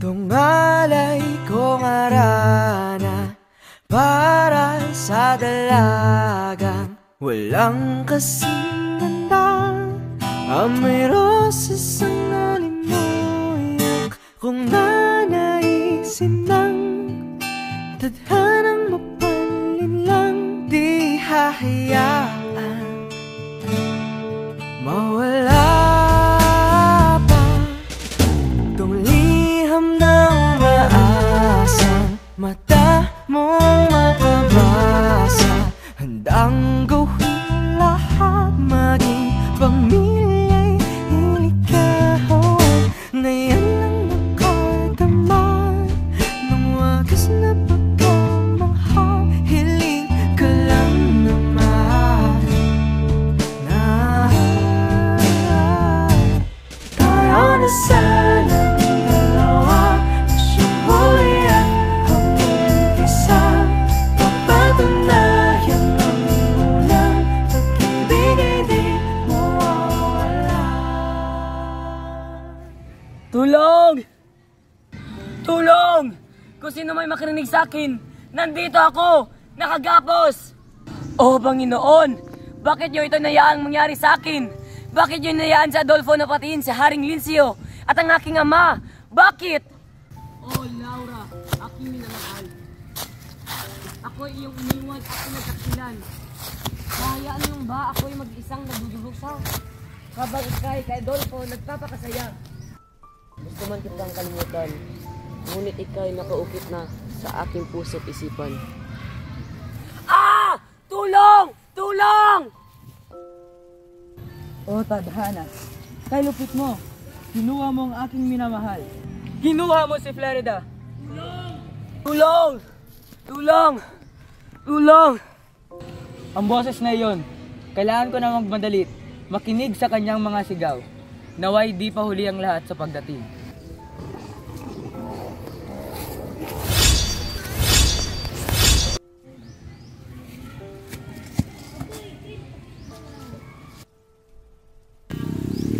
Tungalay kong arana para sa dalagang walang kasing ganda. Amoy roses ang alimoy kung nanaisin ng tadhanang mapalin lang. Di hahayaan mawala pa tong liham na umaasang mata mong mapabasa. Handang gawin lahat, maging pamilya'y iligawan. Ngayon lang nakadama ng wagas na pagkamahal. Hiling ka lang naman na tayo na sanang dalawa na siyang huli at hanggang-isa. Papatunayan ang unang pag-ibig ay di mawawala. Tulong! Tulong! Kung sino may makarinig sa akin, nandito ako! Nakagapos! Oh, Panginoon! Bakit nyo ito nayaang mangyari sa akin? Bakit nyo nayaan sa Adolfo na patiin si Haring Lincio at ang aking ama? Bakit? Oh, Laura, aking minamahal. Ako ay iyong iniwan at pinagkakilan. Hayaan niyo ba ako ay mag-isang nadudurusa? Habang ikay kay Adolfo nagpapakasaya. Gusto man kitang kalimutan, ngunit ikay nakaukit na sa aking puso't isipan. Ah! Tulong! Tulong! O tadhana, kay lupit mo, kinuha mo ang aking minamahal. Kinuha mo si Florida. Tulong! Tulong! Tulong! Ang boses na iyon, kailangan ko na magmadalit, makinig sa kanyang mga sigaw. Naway di pa huli ang lahat sa pagdating.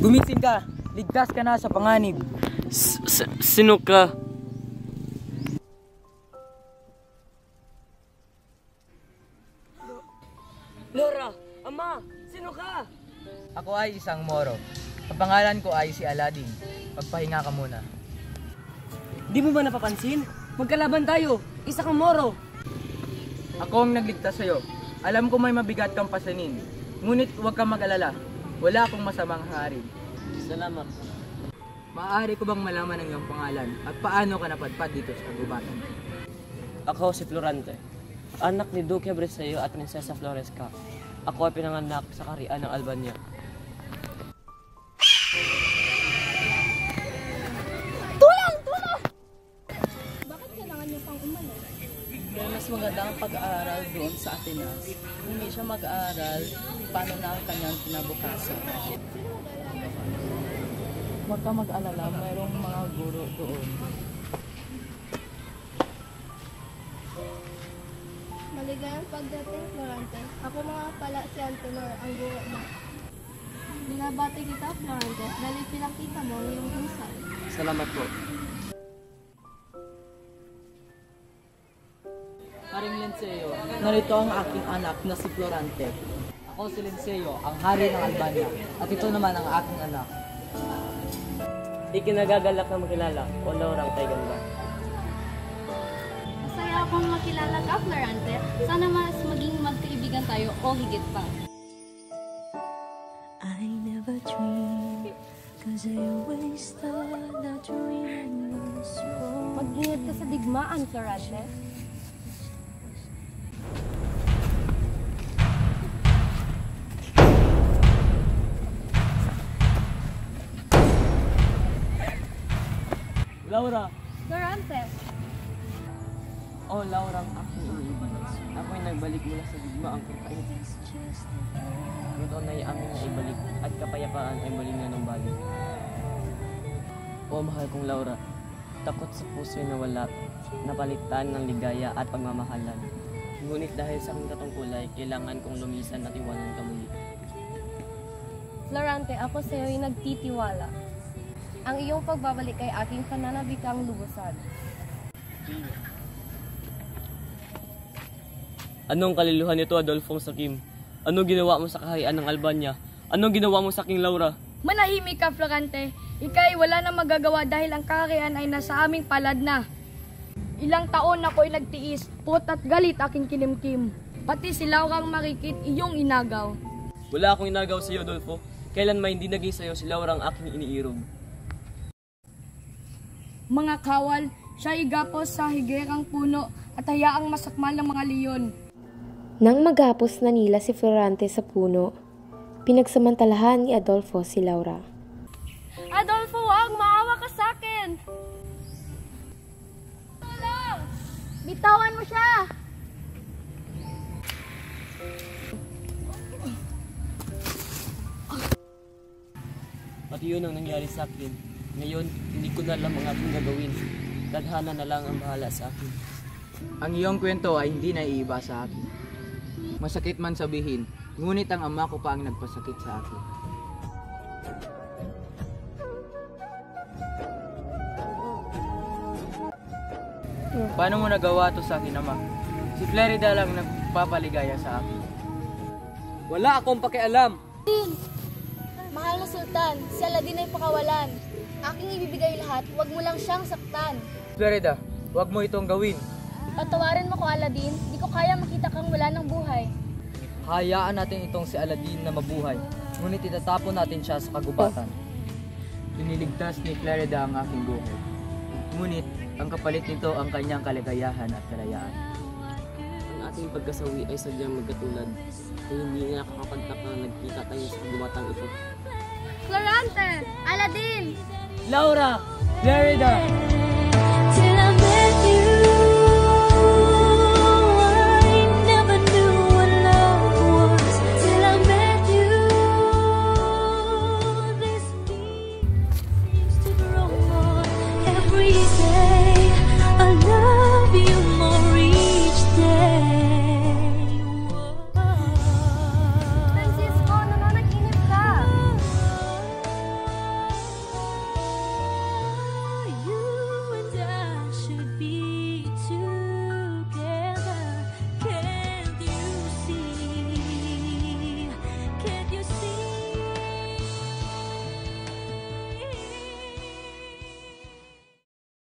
Gumising ka, ligtas ka na sa panganib. Sino ka? Laura! Ama! Sino ka? Ako ay isang Moro. Ang pangalan ko ay si Aladdin. Magpahinga ka muna. Di mo ba napapansin? Magkalaban tayo! Isa kang Moro! Ako ang nagligtas sa'yo. Alam ko may mabigat kang pasanin. Ngunit huwag kang mag-alala. Wala akong masamang harin. Salamat. Maaari ko bang malaman ang iyong pangalan at paano ka napadpad dito sa kagubatan? Ako si Florante, anak ni Duque Brescio at Prinsesa Floresca. Ako ay pinanganak sa Kaharian ng Albania. Tulong! Tulong! Bakit kailangan niyo pang umano? Mas maganda ang pag-aaral doon sa Atenas. Hindi siya mag-aaral paano na ang kanyang kinabukasan. Huwag ka mag-alala, mayroong mga guro doon. Maligayang pagdating, Florante. Ako mga pala si Antenor, ang guro mo. Binabati kita, Florante, dahil pinakita mo ang iyong husay. Salamat po. Haring Linceo, narito ang aking anak na si Florante. Ako si Linceo, ang hari ng Albania. At ito naman ang aking anak. Ikinagagalak na makilala o Laurang tay ganda. Masaya akong makilala ka, Florante. Sana mas maging magkaibigan tayo o higit pa. I never dream, 'cause I always thought that dream was wrong. Mag-ingat ka sa digmaan, Florante. Laura! Florante! Oh, Laura, ang aking iniibig. Ako'y nagbalik mula sa digmaang kakait. Ito na'y aming naibalik at kapayapaan ay muling nanumbalik. Oh, mahal kong Laura, takot sa puso'y nawala, napalitan ng ligaya at pagmamahalan. Ngunit dahil sa aking katungkulay, kailangan kong lumisan at iwanan ka muli. Florante, ako sa'yo'y nagtitiwala. Ang iyong pagbabalik ay aking pananabikang lubusan. Anong kaliluhan nito, Adolfong Sakim? Anong ginawa mo sa kaharian ng Albania? Anong ginawa mo sa King Laura? Manahimik ka, Florante. Ika'y wala na magagawa dahil ang kaharian ay nasa aming palad na. Ilang taon ako'y nagtiis, put at galit aking kinimkim. Pati si Laurang Marikit iyong inagaw. Wala akong inagaw sa iyo, Adolfo. Kailan may hindi naging sa iyo si Laura ang aking iniirog. Mga kawal, siya igapos sa higirang puno at hayaang masakmal ng mga leon. Nang magapos na nila si Florante sa puno, pinagsamantalahan ni Adolfo si Laura. Adolfo, wag! Maawa ka sa akin! Tulong! Bitawan mo siya! At yun ang nangyari sa akin. Ngayon, hindi ko na alam ang aking gagawin. Tadhana na lang ang bahala sa akin. Ang iyong kwento ay hindi naiiba sa akin. Masakit man sabihin, ngunit ang ama ko pa ang nagpasakit sa akin. Paano mo nagawa to sa akin, ama? Si Flerida lang nagpapaligaya sa akin. Wala akong pakialam! Mahal na Sultan, si Aladdin ay pakawalan. Aking ibibigay lahat, huwag mo lang siyang saktan. Flerida, huwag mo itong gawin. Patawarin mo ko, Aladdin, di ko kaya makita kang wala ng buhay. Hayaan natin itong si Aladdin na mabuhay, ngunit itatapon natin siya sa kagubatan. Piniligtas ni Flerida ang aking buhay. Ngunit, ang kapalit nito ang kanyang kaligayahan at kalayaan. Ang ating pagkasawi ay sadyang magkatulad. Kaya hindi nga nakakapagtaka na nagkita tayo sa kagubatang ito. Florante! Aladdin! Laura! Flerida! Till I met you, I never knew what love was. Till I met you, this beat seems to grow more every day.